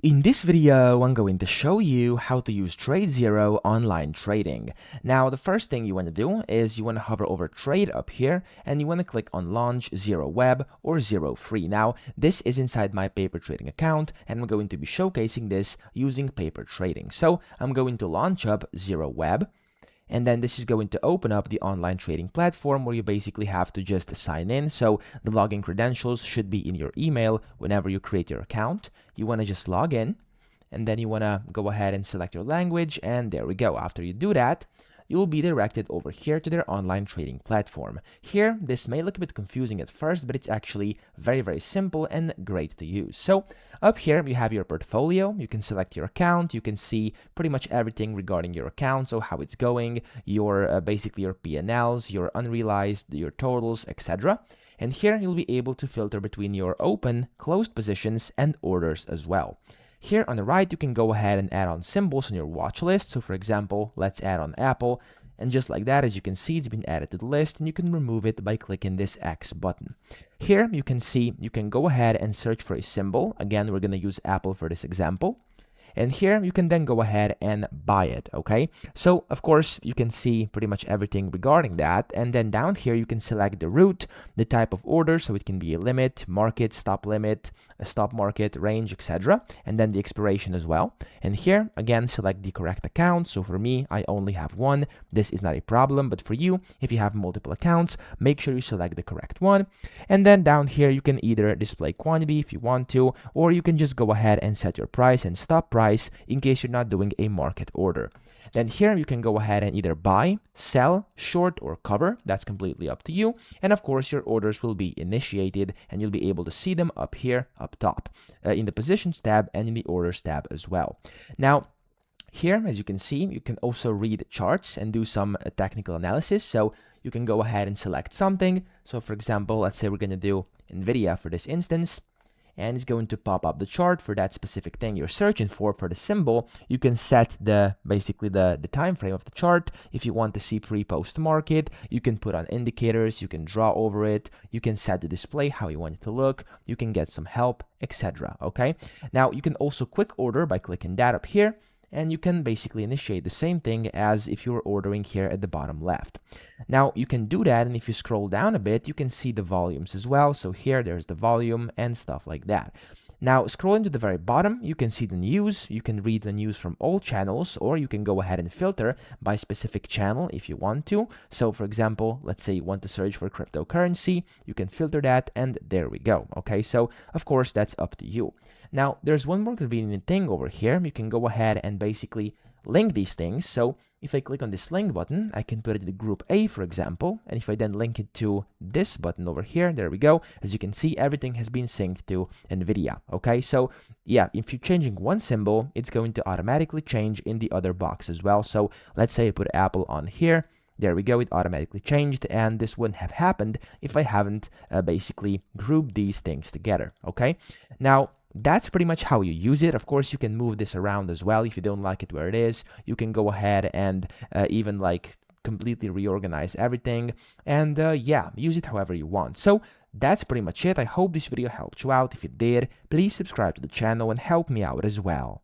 In this video, I'm going to show you how to use TradeZero online trading. Now, the first thing you want to do is you want to hover over Trade up here, and you want to click on Launch Zero Web or Zero Free. Now, this is inside my paper trading account, and I'm going to be showcasing this using paper trading. So, I'm going to launch up Zero Web. And then this is going to open up the online trading platform where you basically have to just sign in. So the login credentials should be in your email whenever you create your account. You want to just log in, and then you want to go ahead and select your language, and there we go. After you do that, you'll be directed over here to their online trading platform. Here, this may look a bit confusing at first, but it's actually very, very simple and great to use. So up here, you have your portfolio. You can select your account. You can see pretty much everything regarding your account, so how it's going, your basically your P&Ls, your unrealized, your totals, etc. And here, you'll be able to filter between your open, closed positions, and orders as well. Here on the right, you can go ahead and add on symbols on your watch list. So for example, let's add on Apple. And just like that, as you can see, it's been added to the list, and you can remove it by clicking this X button. Here you can see you can go ahead and search for a symbol. Again, we're going to use Apple for this example. And here you can then go ahead and buy it, okay? So, of course, you can see pretty much everything regarding that. And then down here, you can select the route, the type of order, so it can be a limit, market, stop limit, a stop market, range, etc. And then the expiration as well. And here, again, select the correct account. So for me, I only have one. This is not a problem, but for you, if you have multiple accounts, make sure you select the correct one. And then down here, you can either display quantity if you want to, or you can just go ahead and set your price and stop price in case you're not doing a market order. Then here you can go ahead and either buy, sell, short, or cover. That's completely up to you. And of course, your orders will be initiated, and you'll be able to see them up here, up top, in the positions tab and in the orders tab as well. Now, here, as you can see, you can also read charts and do some technical analysis. So you can go ahead and select something. So for example, let's say we're going to do NVIDIA for this instance. And it's going to pop up the chart for that specific thing you're searching for the symbol. You can set basically the time frame of the chart. If you want to see pre-post market, you can put on indicators, you can draw over it, you can set the display how you want it to look, you can get some help, etc. Okay, now you can also quick order by clicking that up here, and you can basically initiate the same thing as if you were ordering here at the bottom left. Now you can do that, and if you scroll down a bit, you can see the volumes as well. So here there's the volume and stuff like that. Now scrolling to the very bottom, you can see the news. You can read the news from all channels, or you can go ahead and filter by specific channel if you want to. So for example, let's say you want to search for cryptocurrency, you can filter that, and there we go. Okay, so of course that's up to you. Now there's one more convenient thing over here. You can go ahead and basically link these things. So if I click on this link button, I can put it in the group A, for example. And if I then link it to this button over here, there we go. As you can see, everything has been synced to NVIDIA. Okay, so yeah, if you're changing one symbol, it's going to automatically change in the other box as well. So let's say I put Apple on here. There we go, it automatically changed, and this wouldn't have happened if I haven't basically grouped these things together, okay? Now, that's pretty much how you use it. Of course, you can move this around as well. If you don't like it where it is, you can go ahead and even like completely reorganize everything, and yeah, use it however you want. So that's pretty much it. I hope this video helped you out. If it did, please subscribe to the channel and help me out as well.